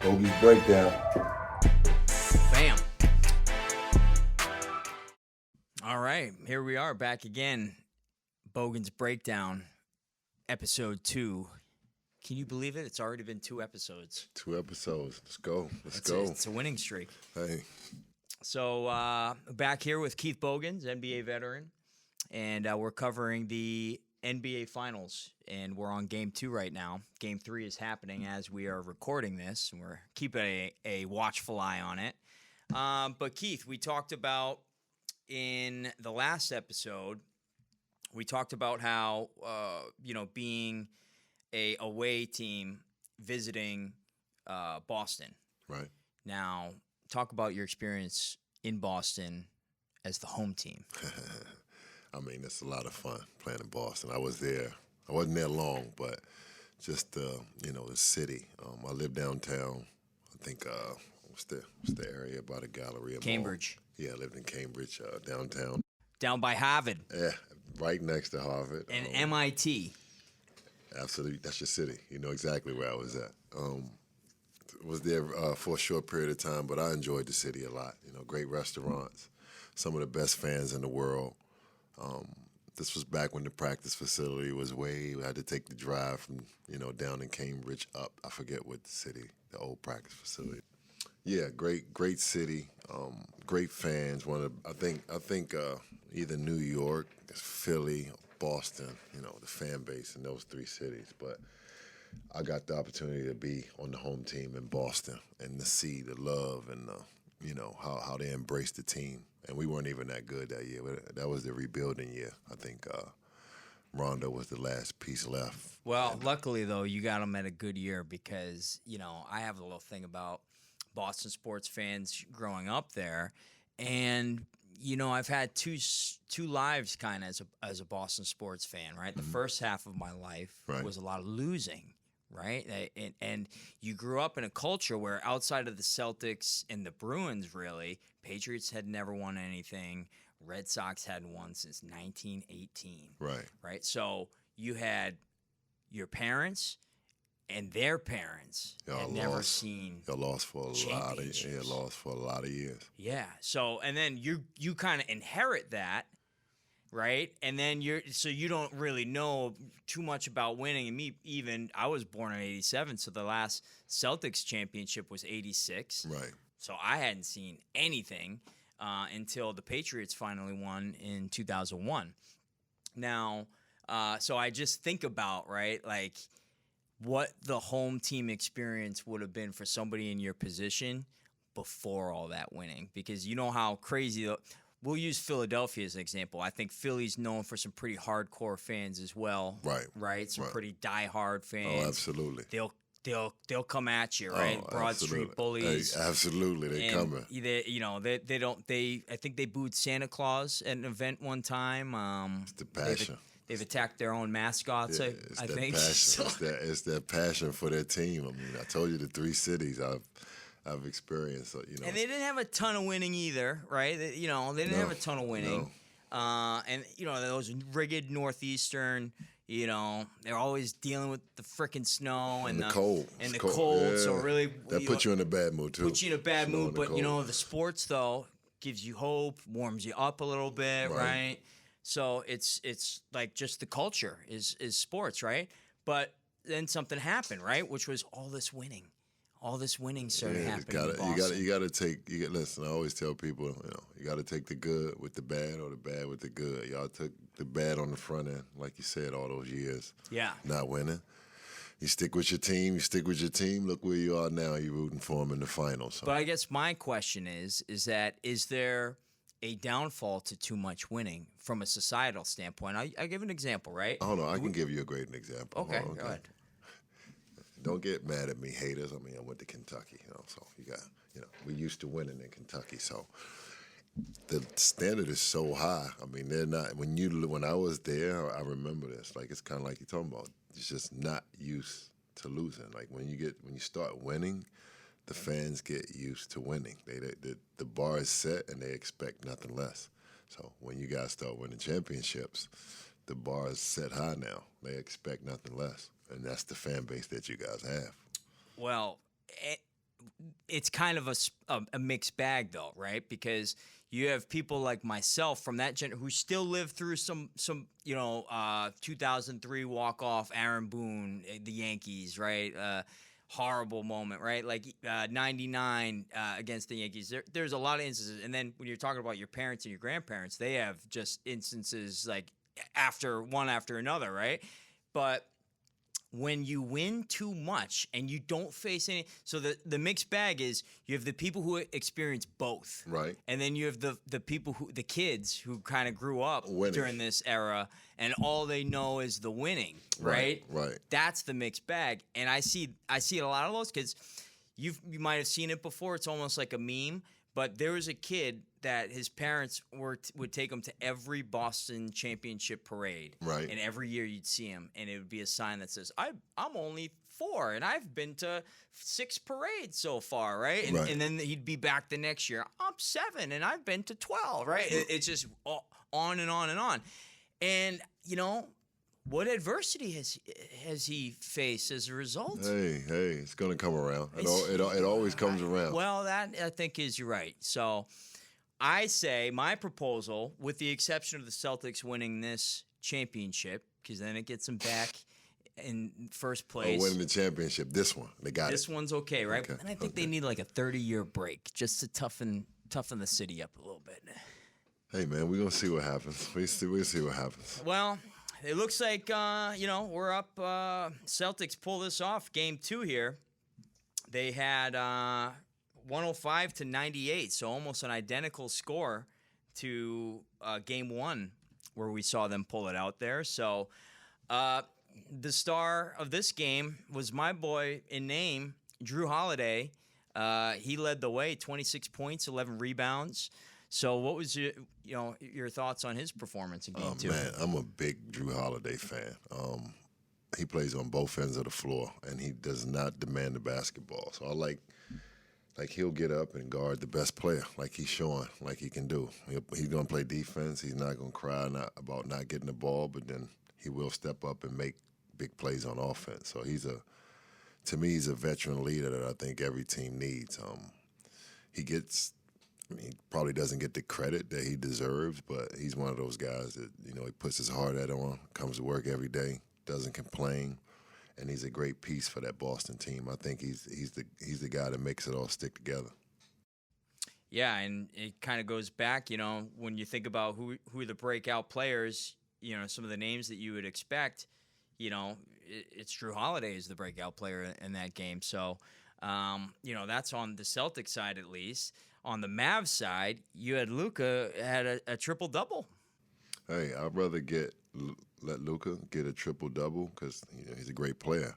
Bogans Breakdown. Bam. All right, here we are back again. Bogans Breakdown, episode 2. Can you believe it? It's already been 2 episodes. 2 episodes. Let's go. Let's go. It's a winning streak. Hey. So back here with Keith Bogans, NBA veteran, and we're covering the NBA Finals, and we're on Game 2 right now. Game 3 is happening as we are recording this, and we're keeping a watchful eye on it. But Keith, we talked about in the last episode, we talked about how, being a away team visiting Boston. Right. Now, talk about your experience in Boston as the home team. I mean, it's a lot of fun playing in Boston. I was there. I wasn't there long, but just, the city. I live downtown. I think, what's the area by the Galleria? Cambridge. Mall? Yeah, I lived in Cambridge, downtown. Down by Harvard. Yeah, right next to Harvard. And MIT. Absolutely. That's your city. You know exactly where I was at. Was there for a short period of time, but I enjoyed the city a lot. Great restaurants, some of the best fans in the world. This was back when the practice facility was we had to take the drive from, down in Cambridge up. I forget what city, the old practice facility. Yeah, great city, great fans. I think either New York, Philly, Boston, the fan base in those 3 cities. But I got the opportunity to be on the home team in Boston and to see the love and how they embraced the team. And we weren't even that good that year. That was the rebuilding year. I think Rondo was the last piece left. Well, luckily, though, you got them at a good year because, I have a little thing about Boston sports fans growing up there. And, I've had two lives kind of as a Boston sports fan, right? The first half of my life was a lot of losing. Right? And you grew up in a culture where outside of the Celtics and the Bruins, really, Patriots had never won anything. Red Sox hadn't won since 1918. Right? So you had your parents and their parents had never seen lost for a lot of years. Yeah. So, and then you kind of inherit that. Right, and then you don't really know too much about winning. And I was born in '87, so the last Celtics championship was '86. Right. So I hadn't seen anything until the Patriots finally won in 2001. Now, so I just think about like what the home team experience would have been for somebody in your position before all that winning, because you know how crazy. We'll use Philadelphia as an example. I think Philly's known for some pretty hardcore fans as well. Right. Some pretty diehard fans. Oh, absolutely. They'll come at you, right? Broad absolutely. Street bullies. Hey, absolutely, they coming. I think they booed Santa Claus at an event one time. It's the passion. They've attacked their own mascots. Yeah, I think. Passion. It's that passion for their team. I mean, I told you the 3 cities I've experienced, And they didn't have a ton of winning either, right? They didn't have a ton of winning. No. And those rigid Northeastern, they're always dealing with the frickin' snow and the cold. And the cold. Yeah. So really, that puts you in a bad mood too. Puts you in a bad mood, but the sports though gives you hope, warms you up a little bit, right? So it's like just the culture is sports, right? But then something happened, right? Which was all this winning. All this winning started happening in Boston. You got to take. Listen, I always tell people, you got to take the good with the bad or the bad with the good. Y'all took the bad on the front end, like you said, all those years. Yeah. Not winning. You stick with your team. Look where you are now. You're rooting for them in the finals. So. But I guess my question is there a downfall to too much winning from a societal standpoint? I give an example, right? Hold on, I can give you a great example. Okay, go ahead. Don't get mad at me, haters. I mean, I went to Kentucky, so you got, we used to winning in Kentucky, so the standard is so high. I mean, they're not. When I was there, I remember this. Like, it's kind of like you're talking about. It's just not used to losing. Like when you start winning, the fans get used to winning. The bar is set and they expect nothing less. So when you guys start winning championships, the bar is set high now. They expect nothing less. And that's the fan base that you guys have. Well, it's kind of a mixed bag, though, right? Because you have people like myself from that gen who still live through some 2003 walk-off Aaron Boone, the Yankees, right? Horrible moment, right? Like 99 against the Yankees. There's a lot of instances. And then when you're talking about your parents and your grandparents, they have just instances like after another, right? But when you win too much and you don't face any, so the mixed bag is you have the people who experience both, Right. and then you have the people the kids who kind of grew up Winning. during this era, and all they know is the winning, right? Right. That's the mixed bag, and I see a lot of those kids. You might have seen it before. It's almost like a meme. But there was a kid that his parents would take him to every Boston championship parade. Right. And every year you'd see him, and it would be a sign that says, I'm only 4, and I've been to 6 parades so far, right? And then he'd be back the next year. I'm 7, and I've been to 12, right? It's just on and on and on. And, what adversity has he faced as a result? Hey, it's going to come around. It always comes around. Well, that I think is you're right. So I say my proposal, with the exception of the Celtics winning this championship, because then it gets them back in first place. Winning the championship. This one. They got This one's okay, right? Okay. And I think they need like a 30-year break just to toughen the city up a little bit. Hey, man, we're going to see what happens. We'll see what happens. Well, it looks like, we're up. Celtics pull this off. Game 2 here. They had 105-98, so almost an identical score to Game 1 where we saw them pull it out there. So the star of this game was my boy in name, Drew Holiday. He led the way, 26 points, 11 rebounds. So what was your thoughts on his performance in Game 2? Man, I'm a big Drew Holiday fan. He plays on both ends of the floor, and he does not demand the basketball. So I like he'll get up and guard the best player, like he's showing, like he can do. He's going to play defense. He's not going to cry about not getting the ball, but then he will step up and make big plays on offense. So to me, he's a veteran leader that I think every team needs. He probably doesn't get the credit that he deserves, but he's one of those guys that, he puts his heart out on, comes to work every day, doesn't complain, and he's a great piece for that Boston team. I think he's the guy that makes it all stick together. Yeah, and it kind of goes back, when you think about who are the breakout players, some of the names that you would expect, it's Drew Holiday is the breakout player in that game. So, that's on the Celtics side at least. On the Mavs side, you had Luka had a triple-double. Hey, I'd rather let Luka get a triple-double because he's a great player.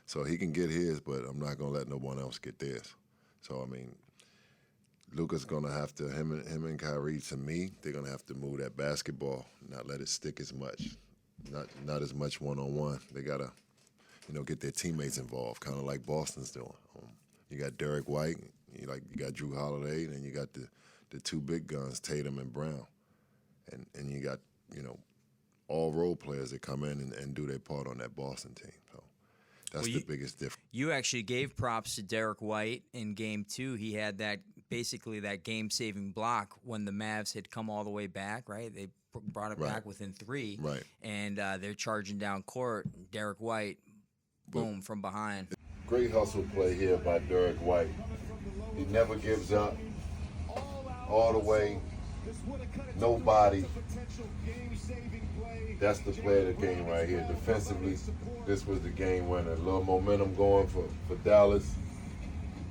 So he can get his, but I'm not going to let no one else get theirs. So, Luka's going to have to, him and Kyrie, to me, they're going to have to move that basketball, not let it stick as much, not as much one-on-one. They got to, get their teammates involved, kind of like Boston's doing. You got Derek White. You got Drew Holiday, and you got the 2 big guns, Tatum and Brown, and you got all role players that come in and do their part on that Boston team. So that's the biggest difference. You actually gave props to Derek White in Game 2. He had that game-saving block when the Mavs had come all the way back. Right, they brought it back within 3. Right, and they're charging down court. Derek White, boom, from behind. Great hustle play here by Derek White. He never gives up, all the way, nobody. That's the play of the game right here. Defensively, this was the game winner. A little momentum going for Dallas.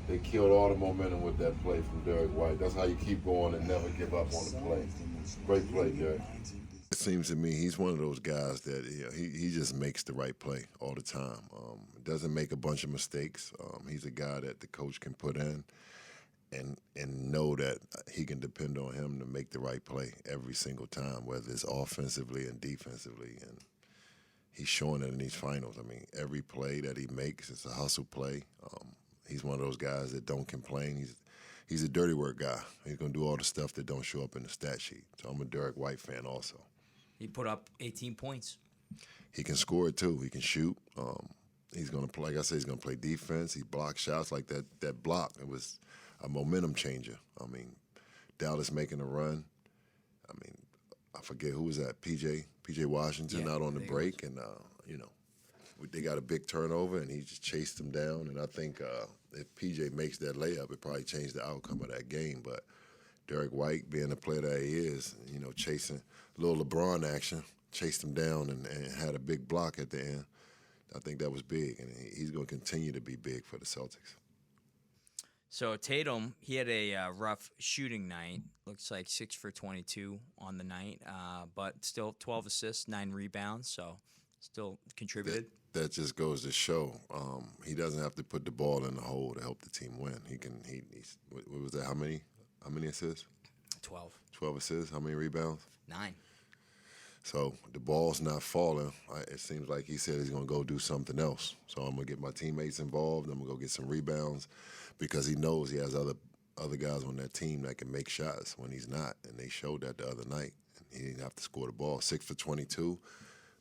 They killed all the momentum with that play from Derek White. That's how you keep going and never give up on the play. Great play, Derek. It seems to me he's one of those guys that he just makes the right play all the time. Doesn't make a bunch of mistakes. He's a guy that the coach can put in and know that he can depend on him to make the right play every single time, whether it's offensively and defensively. And he's showing it in these finals. Every play that he makes is a hustle play. He's one of those guys that don't complain. He's a dirty work guy. He's going to do all the stuff that don't show up in the stat sheet. So I'm a Derek White fan also. He put up 18 points. He can score it too. He can shoot. he's going to play. Like I said, he's going to play defense. He blocked shots like that. That block, it was a momentum changer. I mean, Dallas making a run. I mean, I forget who was that. PJ Washington out on the break, and they got a big turnover, and he just chased them down. And I think if PJ makes that layup, it probably changed the outcome of that game. But Derek White, being the player that he is, chasing a little LeBron action, chased him down and had a big block at the end. I think that was big, and he's going to continue to be big for the Celtics. So Tatum, he had a rough shooting night. Looks like 6 for 22 on the night, but still 12 assists, 9 rebounds, so still contributed. That just goes to show he doesn't have to put the ball in the hole to help the team win. He's what was that? How many assists? 12. 12 assists. How many rebounds? 9. So the ball's not falling. It seems like he said he's going to go do something else. So I'm going to get my teammates involved. I'm going to go get some rebounds because he knows he has other guys on that team that can make shots when he's not. And they showed that the other night. And he didn't have to score the ball. 6 for 22.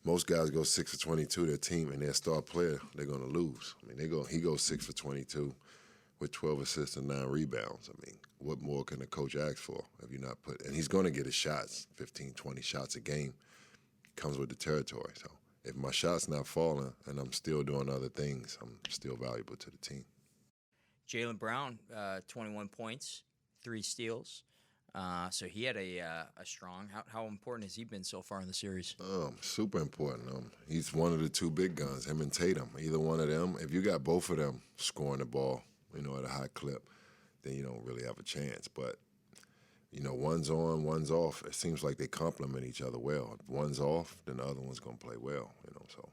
Most guys go 6 for 22 their team, and their star player, they're going to lose. I mean, he goes 6 for 22 with 12 assists and 9 rebounds. I mean, what more can a coach ask for if you're not put? And he's going to get his shots, 15, 20 shots a game. Comes with the territory. So if my shot's not falling and I'm still doing other things, I'm still valuable to the team. Jaylen Brown, 21 points, 3 steals. So he had a strong. How important has he been so far in the series? Super important. He's one of the 2 big guns, him and Tatum. Either one of them. If you got both of them scoring the ball, at a high clip, then you don't really have a chance. But one's on, one's off. It seems like they complement each other well. If one's off, then the other one's going to play well. So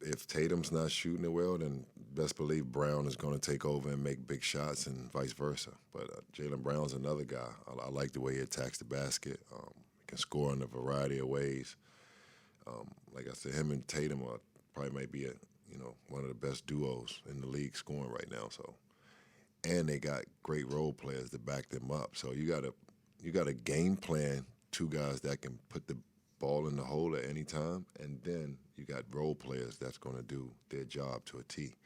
if Tatum's not shooting it well, then best believe Brown is going to take over and make big shots and vice versa. But Jaylen Brown's another guy. I like the way he attacks the basket. He can score in a variety of ways. Like I said, him and Tatum probably might be one of the best duos in the league scoring right now. So. And they got great role players to back them up. So you got a game plan, 2 guys that can put the ball in the hole at any time, and then you got role players that's going to do their job to a T.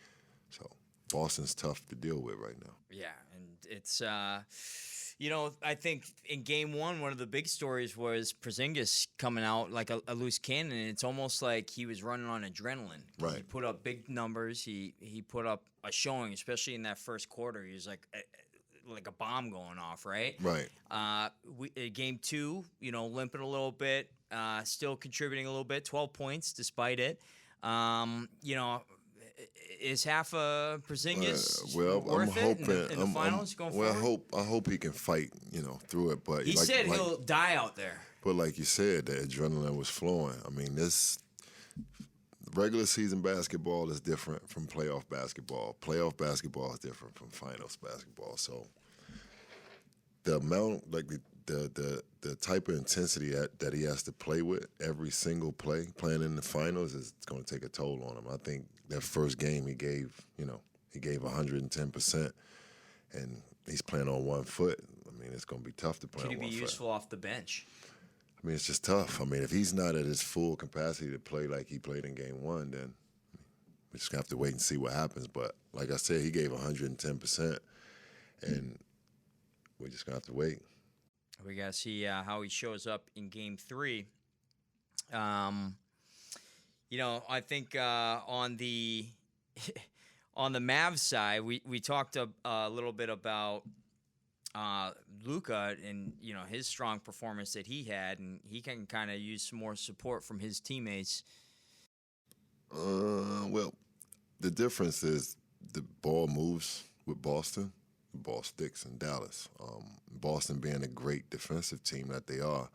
So Boston's tough to deal with right now. Yeah, and it's I think in game 1, one of the big stories was Porzingis coming out like a loose cannon. It's almost like he was running on adrenaline. Right. He put up big numbers. He put up a showing, especially in that first quarter. He was like a bomb going off, right? Right. Game 2, limping a little bit, still contributing a little bit, 12 points despite it. Is half a Porzingis worth I'm hoping it in the finals going forward? I hope he can fight, through it. But he said he'll die out there. But like you said, the adrenaline was flowing. I mean, this regular season basketball is different from playoff basketball. Playoff basketball is different from finals basketball. So the amount, like the type of intensity that he has to play with every single play, playing in the finals, is going to take a toll on him. I think that first game he gave 110%, and he's playing on 1 foot. I mean, it's going to be tough to play on 1 foot. Could he be useful off the bench? I mean, it's just tough. I mean, if he's not at his full capacity to play like he played in game 1, then we just have to wait and see what happens. But like I said, he gave 110%, and we're just going to have to wait. We got to see how he shows up in game 3. I think on the Mavs side, we talked a little bit about Luka and his strong performance that he had, and he can kind of use some more support from his teammates. Well, the difference is the ball moves with Boston, the ball sticks in Dallas. Boston being a great defensive team that they are,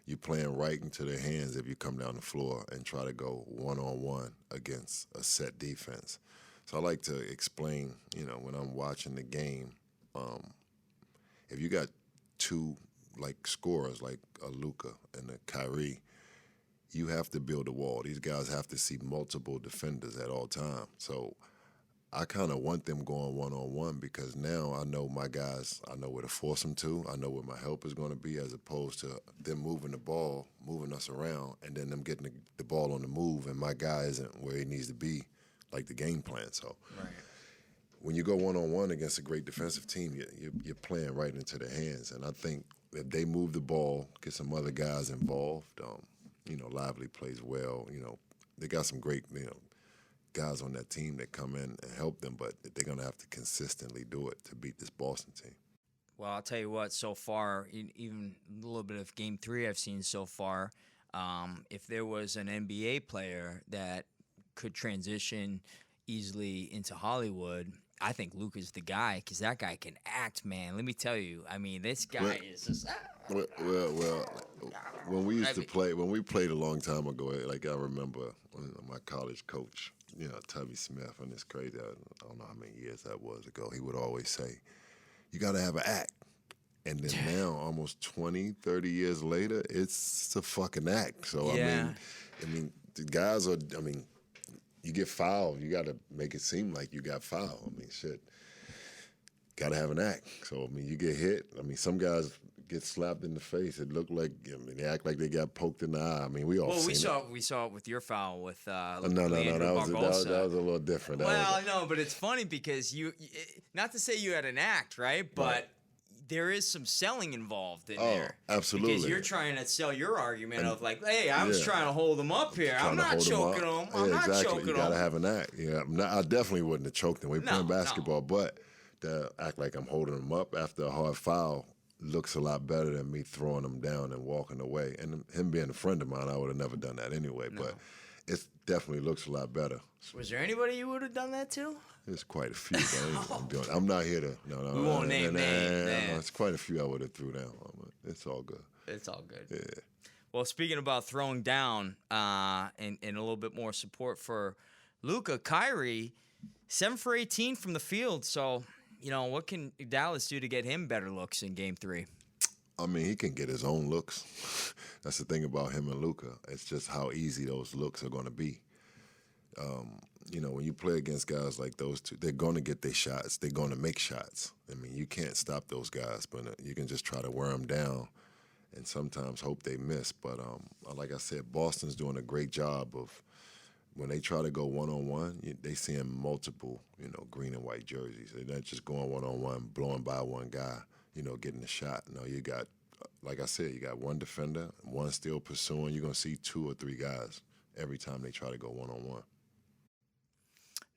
you're playing right into their hands if you come down the floor and try to go one-on-one against a set defense. So I like to explain, when I'm watching the game, if you got 2 scorers like a Luka and a Kyrie, you have to build a wall. These guys have to see multiple defenders at all times. So I kind of want them going one-on-one because now I know my guys, I know where to force them to. I know where my help is going to be, as opposed to them moving the ball, moving us around, and then them getting the ball on the move, and my guy isn't where he needs to be like the game plan. So Right. when you go one-on-one against a great defensive team, you're playing right into their hands. And I think if they move the ball, get some other guys involved, Lively plays well. They got some great, guys on that team that come in and help them, but they're going to have to consistently do it to beat this Boston team. Well, I'll tell you what, so far, even a little bit of Game 3 I've seen so far, if there was an NBA player that could transition easily into Hollywood, I think Luka's the guy, because that guy can act, man. Let me tell you. I mean, this guy is just... Well, when we used to play, when we played a long time ago, like I remember my college coach, Tubby Smith, and it's crazy, I don't know how many years that was ago, he would always say, you got to have an act. And then now, almost 20, 30 years later, it's a fucking act. So, Yeah. I mean, the guys are, you get fouled, you got to make it seem like you got fouled. I mean, shit, got to have an act. So, you get hit. Some guys get slapped in the face. It looked like, they act like they got poked in the eye. We all seen it. We saw it with your foul with No, that was a little different. Well, no, but it's funny because not to say you had an act, right? But Right. there is some selling involved in there. Absolutely. Because you're trying to sell your argument of like, hey, I was Yeah. trying to hold him up here. I'm not choking him. I'm not exactly. choking You him. got to have an act. Yeah, I definitely wouldn't have choked him. We're playing basketball, but to act like I'm holding him up after a hard foul looks a lot better than me throwing him down and walking away. And him being a friend of mine, I would have never done that anyway. No. But it definitely looks a lot better. Was there anybody you would have done that to? There's quite a few. I'm not here to. No, we won't name names. It's quite a few I would have threw down. It's all good. It's all good. Yeah. Well, speaking about throwing down and a little bit more support for Luka, Kyrie, 7 for 18 from the field. So, what can Dallas do to get him better looks in Game 3? He can get his own looks. That's the thing about him and Luka. It's just how easy those looks are going to be. When you play against guys like those two, they're going to get their shots. They're going to make shots. You can't stop those guys, but you can just try to wear them down and sometimes hope they miss. But like I said, Boston's doing a great job of when they try to go one-on-one, they see multiple, green and white jerseys. They're not just going one-on-one, blowing by one guy, getting a shot. No, you got, like I said, you got one defender, one still pursuing. You're going to see 2 or 3 guys every time they try to go one-on-one.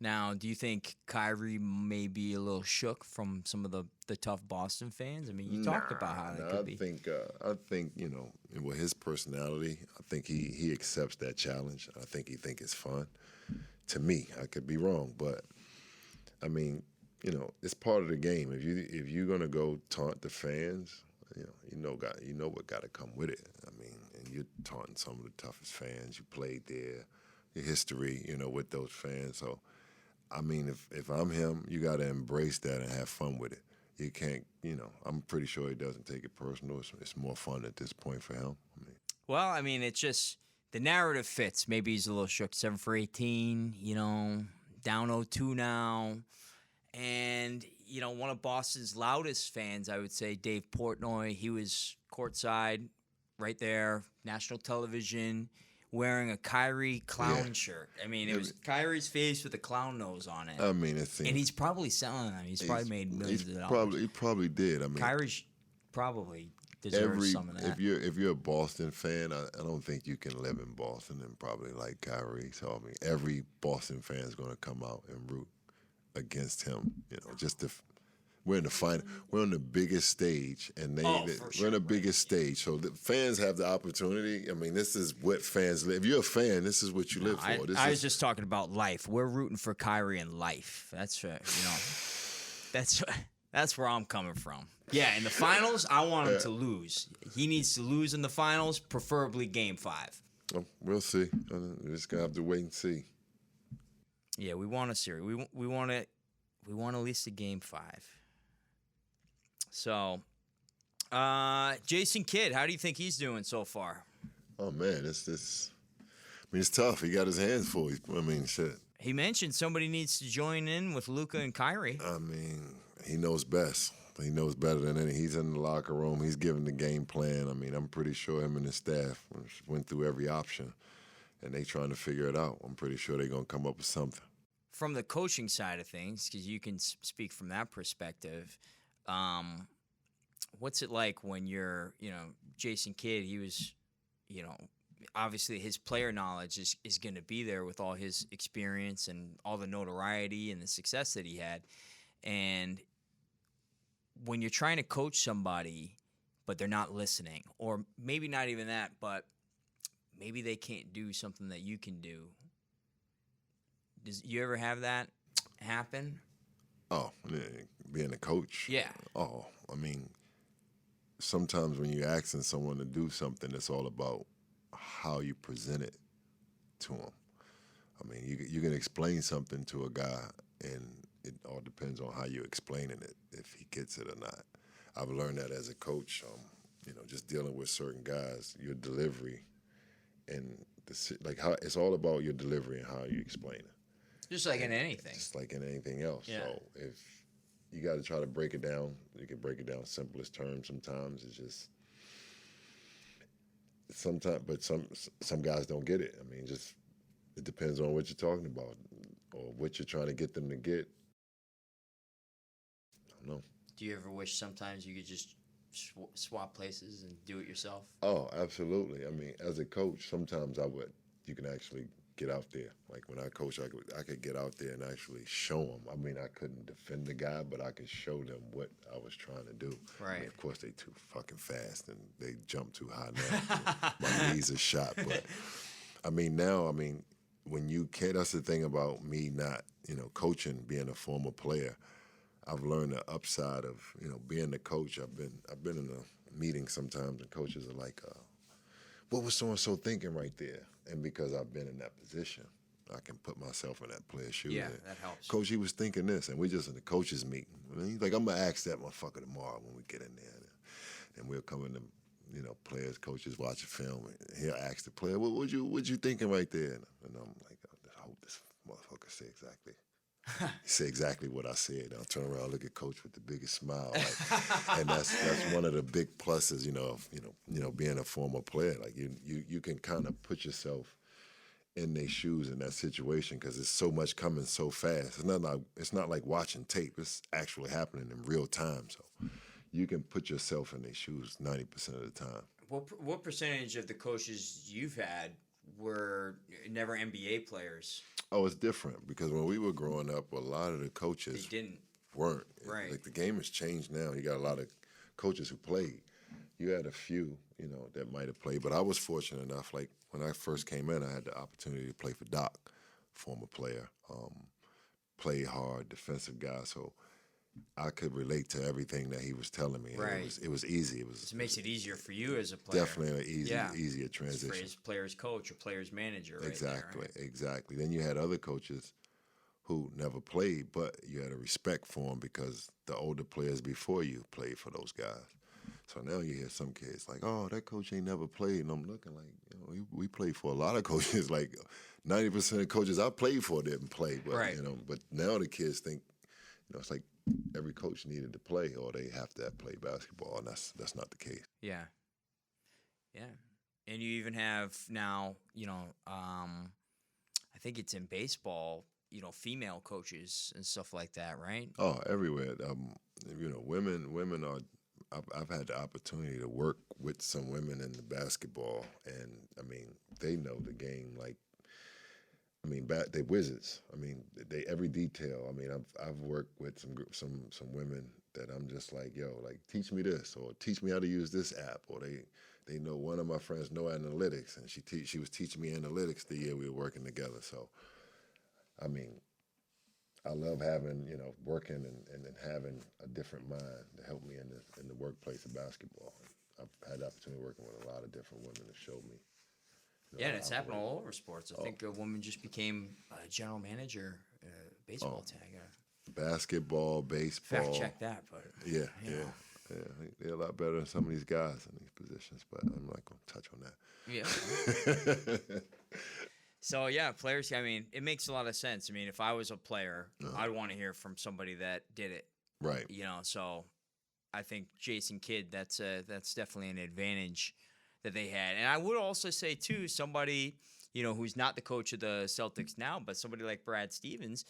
Now, do you think Kyrie may be a little shook from some of the tough Boston fans? You talked about how that could be. I think with his personality, I think he accepts that challenge. I think he thinks it's fun. To me, I could be wrong, but it's part of the game. If you're gonna go taunt the fans, you know what got to come with it. And you're taunting some of the toughest fans. You played there, your history, with those fans. So. If I'm him, you got to embrace that and have fun with it. You can't, I'm pretty sure he doesn't take it personal. It's more fun at this point for him. Well, it's just the narrative fits. Maybe he's a little shook. 7 for 18, down 0-2 now. And, one of Boston's loudest fans, I would say, Dave Portnoy, he was courtside right there, national television, wearing a Kyrie clown shirt. It was Kyrie's face with a clown nose on it. And he's probably selling them. He's probably made millions of dollars. He probably did. Kyrie probably deserves some of that. If you're a Boston fan, I don't think you can live in Boston and probably like Kyrie. So every Boston fan is going to come out and root against him. We're in the final. We're on the biggest stage, and we're on the biggest stage. So the fans have the opportunity. This is what fans live. If you're a fan, this is what you live for. I was just talking about life. We're rooting for Kyrie in life. That's that's where I'm coming from. Yeah, in the finals, I want him to lose. He needs to lose in the finals, preferably Game 5. Well, we'll see. We're just gonna have to wait and see. Yeah, we want a series. We want at least a Game 5. So, Jason Kidd, how do you think he's doing so far? Oh man, it's tough. He got his hands full. Shit. He mentioned somebody needs to join in with Luka and Kyrie. He knows best. He knows better than any. He's in the locker room. He's giving the game plan. I'm pretty sure him and his staff went through every option, and they trying to figure it out. I'm pretty sure they're gonna come up with something. from the coaching side of things, because you can speak from that perspective, what's it like when you're, Jason Kidd, he was, obviously his player knowledge is going to be there with all his experience and all the notoriety and the success that he had. And when you're trying to coach somebody, but they're not listening, or maybe not even that, but maybe they can't do something that you can do. Does you ever have that happen? Oh, being a coach. Yeah. Oh, I mean, sometimes when you're asking someone to do something, it's all about how you present it to them. I mean, you can explain something to a guy, and it all depends on how you're explaining it, if he gets it or not. I've learned that as a coach, just dealing with certain guys, your delivery, and how it's all about your delivery and how you explain it. Just like in anything. Just like in anything else. Yeah. So if you got to try to break it down, you can break it down in simplest terms. Sometimes it's just but some guys don't get it. I mean, just it depends on what you're talking about or what you're trying to get them to get. I don't know. Do you ever wish sometimes you could just swap places and do it yourself? Oh, absolutely. I mean, as a coach, sometimes you can actually get out there. Like when I coach, I could get out there and actually show them. I mean, I couldn't defend the guy, but I could show them what I was trying to do. Right. I mean, of course, they too fucking fast and they jump too high now. My knees are shot. But I mean, now, when you can't, that's the thing about me not, coaching, being a former player. I've learned the upside of, being the coach. I've been in a meeting sometimes and coaches are like, what was so-and-so thinking right there? And because I've been in that position, I can put myself in that player's shoes. Yeah, that helps. Coach, he was thinking this, and we just in the coaches meeting. He's like, I'm going to ask that motherfucker tomorrow when we get in there. And we'll come in the, players, coaches watch a film, and he'll ask the player, what you thinking right there? And I'm like, I hope this motherfucker say exactly. He said exactly what I said. I'll turn around, look at Coach with the biggest smile, and that's one of the big pluses, of being a former player. Like you can kind of put yourself in their shoes in that situation because there's so much coming so fast. It's not like watching tape. It's actually happening in real time. So you can put yourself in their shoes 90% of the time. What percentage of the coaches you've had were never NBA players? Oh, it's different because when we were growing up, a lot of the coaches weren't. Right. Like the game has changed now. You got a lot of coaches who played. You had a few, that might have played. But I was fortunate enough. Like when I first came in, I had the opportunity to play for Doc, former player, play hard, defensive guy. So I could relate to everything that he was telling me. Right. It was easy. It makes it easier for you as a player. Definitely an easier transition. As player's coach or player's manager. Exactly, right? Exactly. Then you had other coaches who never played, but you had a respect for them because the older players before you played for those guys. So now you hear some kids like, oh, that coach ain't never played. And I'm looking like, we played for a lot of coaches. Like 90% of coaches I played for didn't play. But, right. But now the kids think, it's like every coach needed to play or they have to play basketball, and that's not the case. Yeah. Yeah. And you even have now, I think it's in baseball, female coaches and stuff like that, right? Oh, everywhere. Women are. I've had the opportunity to work with some women in the basketball, and they know the game like. They wizards. They every detail. I've worked with some women that I'm just like, teach me this or teach me how to use this app, or they know one of my friends know analytics, and she was teaching me analytics the year we were working together. So, I love having working and having a different mind to help me in the workplace of basketball. I've had the opportunity working with a lot of different women that showed me. Yeah, and it's happening all over sports. I think a woman just became a general manager, baseball tag. Basketball, baseball. Fact check that, but yeah. They're a lot better than some of these guys in these positions, but I'm not going to touch on that. Yeah. So yeah, players. It makes a lot of sense. If I was a player, I'd want to hear from somebody that did it. Right. So I think Jason Kidd, that's definitely an advantage that they had. And I would also say, too, somebody, who's not the coach of the Celtics now, but somebody like Brad Stevens,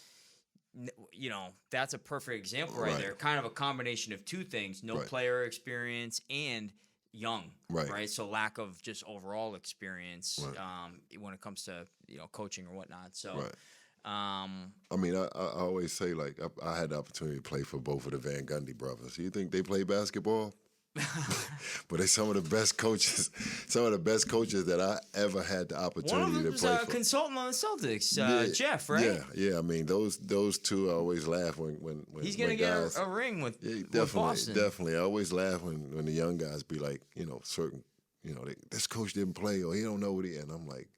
that's a perfect example right there. Kind of a combination of two things: no player experience and young, right? So lack of just overall experience when it comes to coaching or whatnot. So, I mean, I always say, like, I had the opportunity to play for both of the Van Gundy brothers. You think they play basketball? But they're some of the best coaches. Some of the best coaches that I ever had the opportunity to play for. Consultant on the Celtics, Jeff, right? Yeah. I mean, those two, I always laugh when he's gonna get a ring with Boston. Definitely. I always laugh when the young guys be like, this coach didn't play or he don't know what he. And I'm like,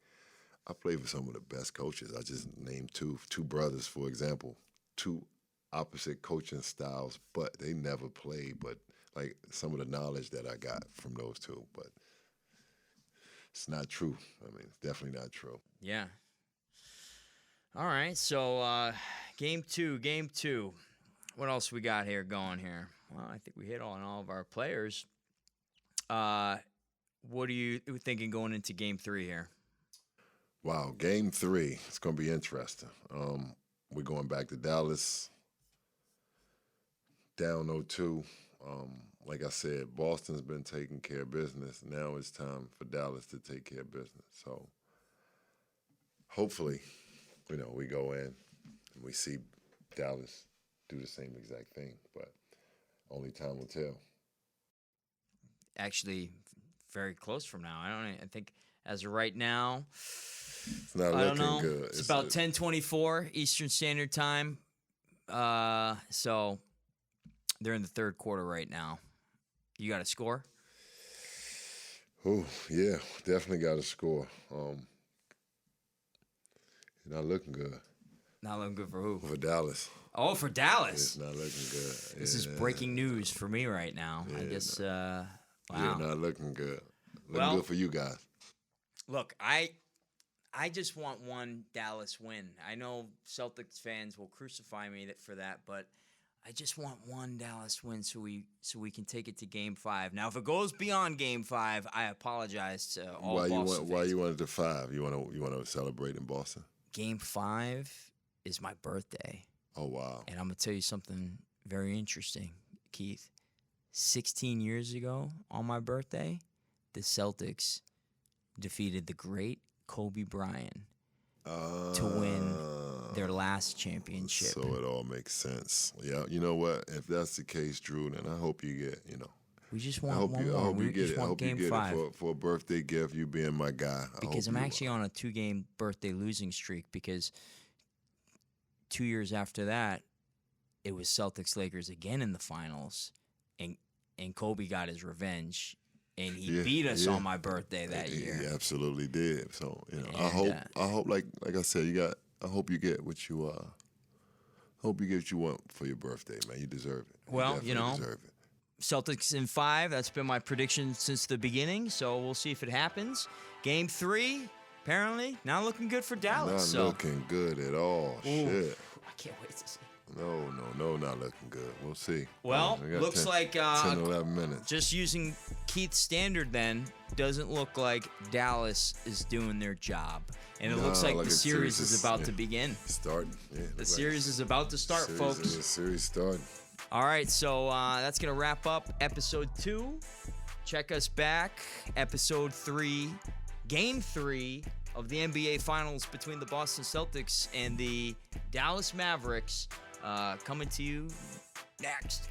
I played for some of the best coaches. I just named two brothers, for example, two opposite coaching styles, but they never played. But like some of the knowledge that I got from those two, but it's not true. I mean, it's definitely not true. Yeah. All right. So game two. What else we got here going here? Well, I think we hit on all of our players. What are you thinking going into game 3 here? Wow, game 3. It's going to be interesting. We're going back to Dallas, down 0-2. Like I said, Boston's been taking care of business. Now it's time for Dallas to take care of business. So hopefully, we go in and we see Dallas do the same exact thing. But only time will tell. Actually, very close from now. I think as of right now, it's not looking good. It's about 10:24 Eastern Standard Time. So they're in the third quarter right now. You got a score? Oh, yeah, definitely got a score. Not looking good. Not looking good for who? For Dallas. Oh, for Dallas. It's not looking good. This is breaking news for me right now. I guess, wow. Yeah, not looking good. Looking good for you guys. Look, I just want one Dallas win. I know Celtics fans will crucify me for that, but I just want one Dallas win so we can take it to Game 5. Now, if it goes beyond Game 5, I apologize to all Boston fans. Why you want it to 5? You want to celebrate in Boston? Game 5 is my birthday. Oh, wow. And I'm going to tell you something very interesting, Keith. 16 years ago on my birthday, the Celtics defeated the great Kobe Bryant to win their last championship. So it all makes sense. Yeah, you know what? If that's the case, Drew, then I hope you get, We just want one more. I hope we you get just it. I want hope Game you get 5. it for a birthday gift, you being my guy. Because I'm actually on a 2-game birthday losing streak because 2 years after that, it was Celtics-Lakers again in the finals, and Kobe got his revenge, and he beat us on my birthday that year. He absolutely did. So I hope, like I said, I hope you get what you hope you get what you want for your birthday, man. You deserve it. Well, deserve it. Celtics in 5. That's been my prediction since the beginning. So we'll see if it happens. Game 3, apparently, not looking good for Dallas. Not looking good at all. Ooh, Shit. I can't wait to see. No, not looking good. We'll see. Well, looks like 10, 11 minutes. Just using Keith's standard then, doesn't look like Dallas is doing their job. And it looks like the series is about to begin. Starting. Yeah, the series is about to start, folks. The series starting. All right, so that's going to wrap up episode 2. Check us back, episode 3, game 3 of the NBA Finals between the Boston Celtics and the Dallas Mavericks, coming to you next.